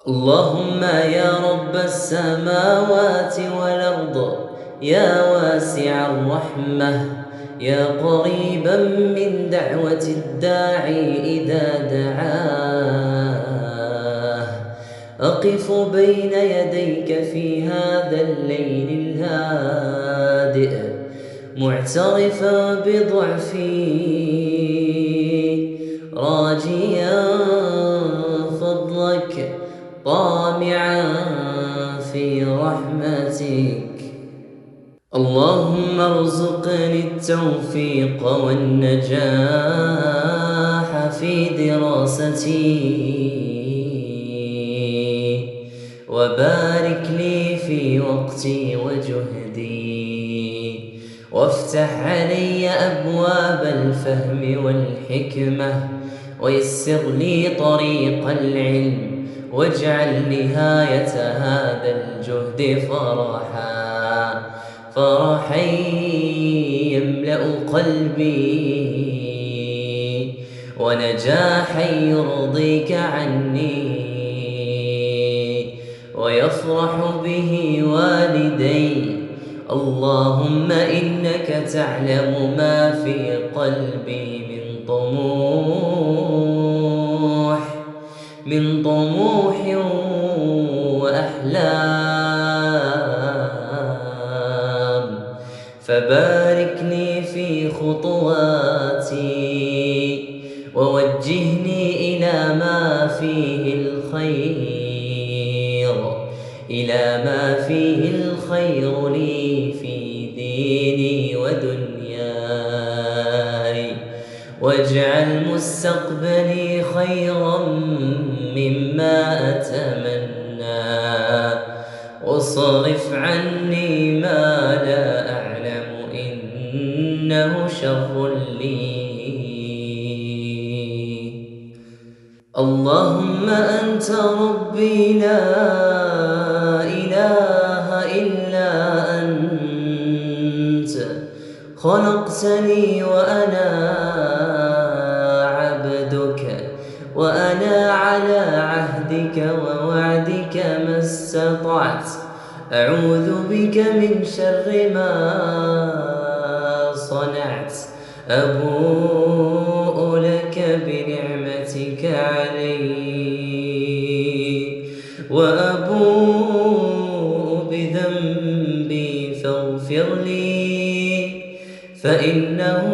اللهم يا رب السماوات والأرض، يا واسع الرحمة، يا قريبا من دعوة الداعي إذا دعاه، أقف بين يديك في هذا الليل الهادئ معترفا بضعفي، راجيا فضلك، طامعا في رحمتك. اللهم ارزقني التوفيق والنجاح في دراستي، وبارك لي في وقتي وجهدي، وافتح علي أبواب الفهم والحكمة، ويسر لي طريق العلم، واجعل نهاية هذا الجهد فرحا يملأ قلبي، ونجاحا يرضيك عني، ويفرح به والدي. اللهم إنك تعلم ما في قلبي من طموح وأحلام، فبارك لي في خطواتي، ووجهني إلى ما فيه الخير لي في ديني ودنياي، واجعل مستقبلي خيرا مما أتمنى، واصرف عني ما لا أعلم إنه شر لي. اللهم أنت ربي لا إله إلا أنت، خلقتني وأنا عبدك، وأنا على عهدك ووعدك ما استطعت، أعوذ بك من شر ما صنعت، أبوء لك بنعمتك علي، وأبوء بذنبي فاغفر لي، فإنه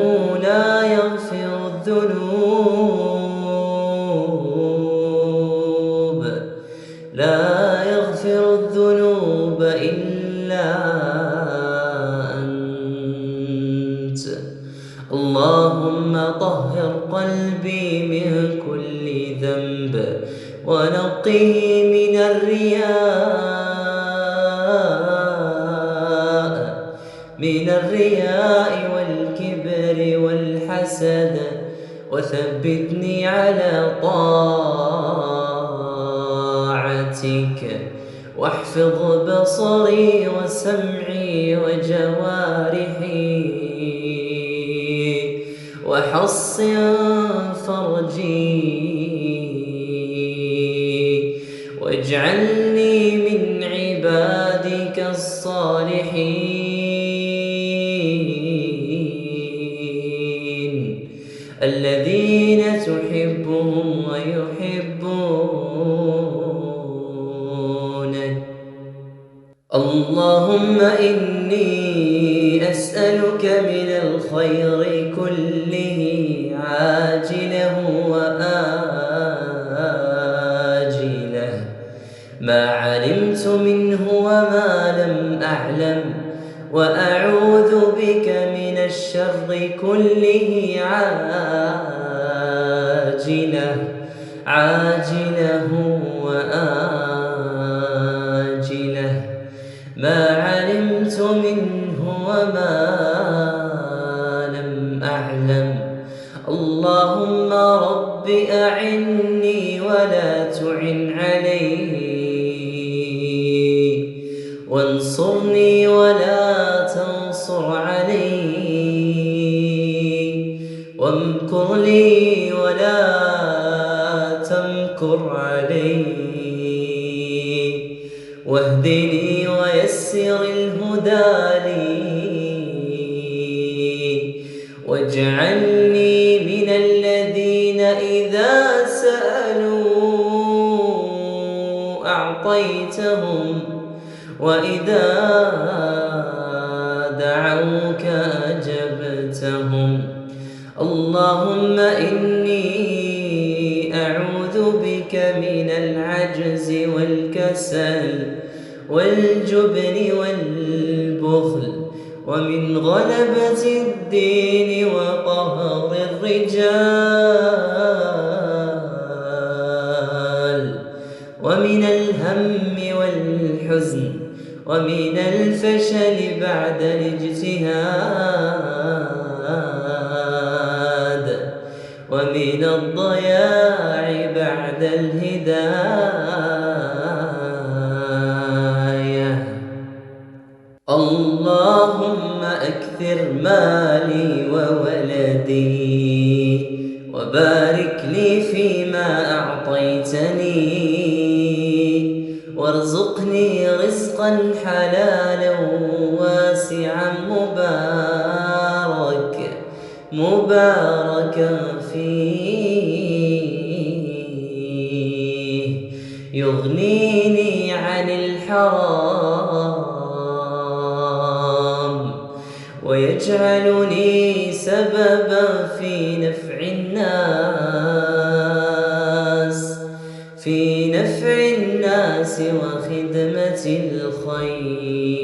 لا يغفر الذنوب إلا أنت. اللهم طهر قلبي من كل ذنب، ونقه من الرياء والكبر والحسد، وثبتني على طاعتك، واحفظ بصري وسمعي وجوارحي، وحصن فرجي، واجعلني من عبادك الصالحين الذين تحبهم ويحبونك. اللهم إني أسألك من الخير كله عاجله وآجله، ما علمت منه وما لم أعلم، وأعوذ بك من الشر كله عاجله وآجله، ما علمت منه وما لم أعلم. اللهم رب أعني ولا تعن علي، وانصرني ولا تنصر علي، وامكر لي ولا تمكر علي، واهدني ويسر الهدى لي واجعلني من الذين إذا سألوا أعطيتهم وإذا دعوك أجبتهم. اللهم إني أعوذ بك من العجز والكسل والجبن والبخل ومن غلبة الدين وقهر الرجال ومن الهم والحزن ومن الفشل بعد الاجتهاد ومن الضياع بعد الهداية. اللهم أكثر مالي وولدي وبارك لي فيما أعطيتني وارزقني رزقا حلالا واسعا مباركا فيه يغنيني عن الحرام ويجعلني سببا في نفع الناس وخدمة الخير.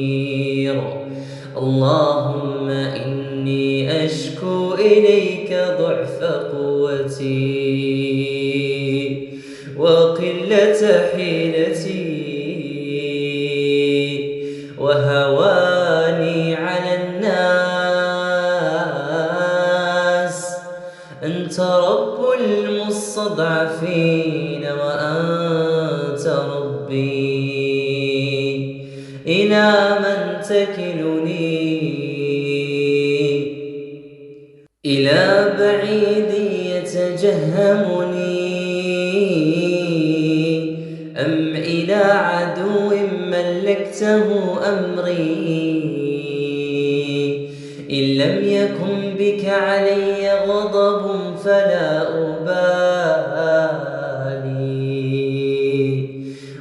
اللهم إني أشكو إليك ضعف قوتي وقلة حيلتي وهواني على الناس. أنت رب المستضعفين وأنت ربي، إلى من تكلني؟ إلى بعيد يتجهمني أم إلى عدو ملكته أمري؟ إن لم يكن بك علي غضب فلا أبالي،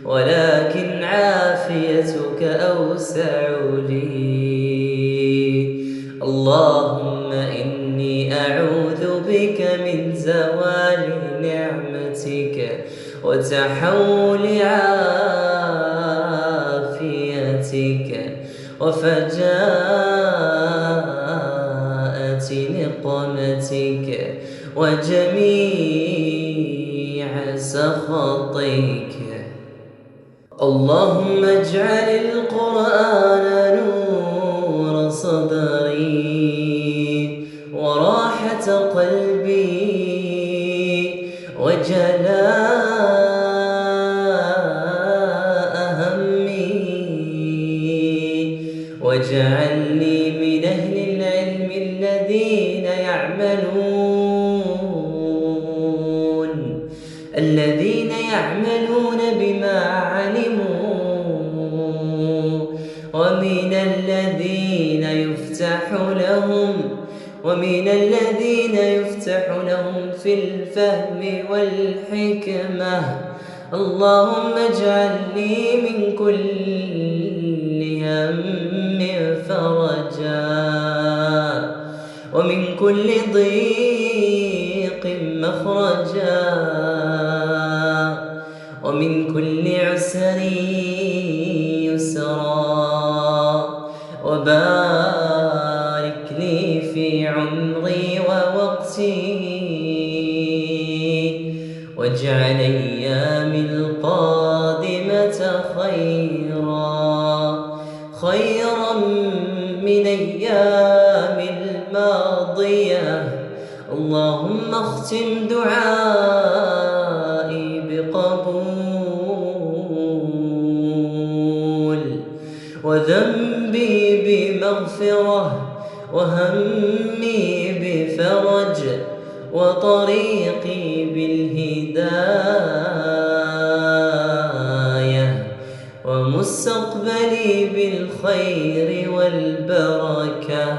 ولكن عافيتك أوسع لي. اللهم إني أعوذ بك من زوال نعمتك وتحول عافيتك وفجاءة نقمتك وجميع سخطك. اللهم اجعل القرآن نور صدري وراحة قلبي وجلاء همي، واجعلني من أهل العلم الذين يعملون بما علموا، ومن الذين يفتح لهم في الفهم والحكمة. اللهم اجعل لي من كل هم فرجا ومن كل ضيق مخرجا ومن كل عسر يسرا، وبارك لي في عمري ووقتي، واجعل أيامي القادمة خيرا من أيام الماضية. اللهم اختم دعائي بقبول وذنبي بمغفرة وهمي بفرج وطريقي بالهداية ومستقبلي بالخير والبركة.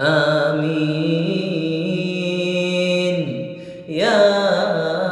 آمين يا